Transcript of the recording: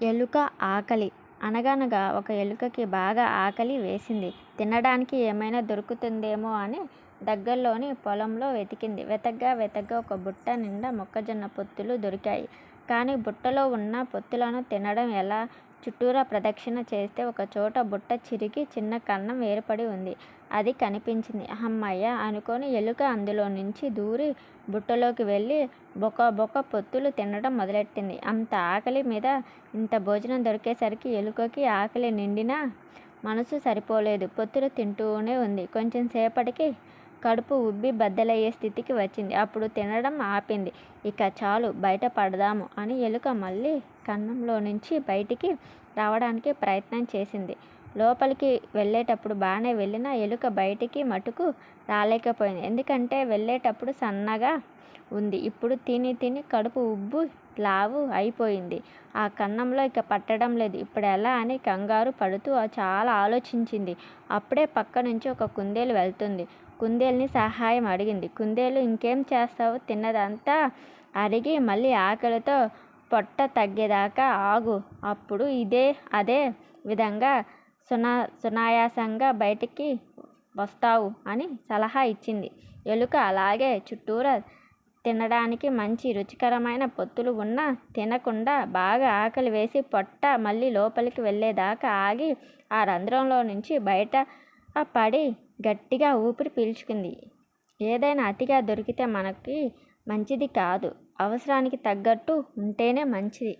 ఎలుక ఆకలి. అనగనగా ఒక ఎలుకకి బాగా ఆకలి వేసింది. తినడానికి ఏమైనా దొరుకుతుందేమో అని దగ్గర్లోని పొలంలో వెతికింది. వెతగ్గా ఒక బుట్ట నిండా మొక్కజొన్న పొత్తులు దొరికాయి. కానీ బుట్టలో ఉన్న పొత్తులను తినడం ఎలా? చుట్టూరా ప్రదక్షిణ చేస్తే ఒకచోట బుట్ట చిరిగి చిన్న కన్నం ఏర్పడి ఉంది. అది కనిపించింది. హమ్మయ్య అనుకొని ఎలుక అందులో నుంచి దూరి బుట్టలోకి వెళ్ళి బొక పొత్తులు తినడం మొదలెట్టింది. అంత ఆకలి మీద ఇంత భోజనం దొరికేసరికి ఎలుకకి ఆకలి నిండినా మనసు సరిపోలేదు. పొత్తులు తింటూనే ఉంది. కొంచెం సేపటికి కడుపు ఉబ్బి బద్దలయ్యే స్థితికి వచ్చింది. అప్పుడు తినడం ఆపింది. ఇక చాలు, బయట పడదాము అని ఎలుక మళ్ళీ కన్నంలో నుంచి బయటికి రావడానికి ప్రయత్నం చేసింది. లోపలికి వెళ్ళేటప్పుడు బాగానే వెళ్ళినా ఎలుక బయటికి మటుకు రాలేకపోయింది. ఎందుకంటే వెళ్ళేటప్పుడు సన్నగా ఉంది. ఇప్పుడు తిని కడుపు ఉబ్బు లావు అయిపోయింది. ఆ కన్నంలో ఇక పట్టడం లేదు. ఇప్పుడు ఎలా అని కంగారు పడుతూ చాలా ఆలోచించింది. అప్పుడే పక్క నుంచి ఒక కుందేలు వెళ్తుంది. కుందేలుని సహాయం అడిగింది. కుందేలు, ఇంకేం చేస్తావు, తిన్నదంతా అరిగి మళ్ళీ ఆకలితో పొట్ట తగ్గేదాకా ఆగు, అప్పుడు అదే విధంగా సునాయాసంగా బయటికి వస్తావు అని సలహా ఇచ్చింది. ఎలుక అలాగే చుట్టూరా తినడానికి మంచి రుచికరమైన పొత్తులు ఉన్నా తినకుండా బాగా ఆకలి వేసి పొట్ట మళ్ళీ లోపలికి వెళ్ళేదాకా ఆగి ఆ రంధ్రంలో నుంచి బయట పడి గట్టిగా ఊపిరి పీల్చుకుంది. ఏదైనా అతిగా దొరికితే మనకి మంచిది కాదు. అవసరానికి తగ్గట్టు ఉంటేనే మంచిది.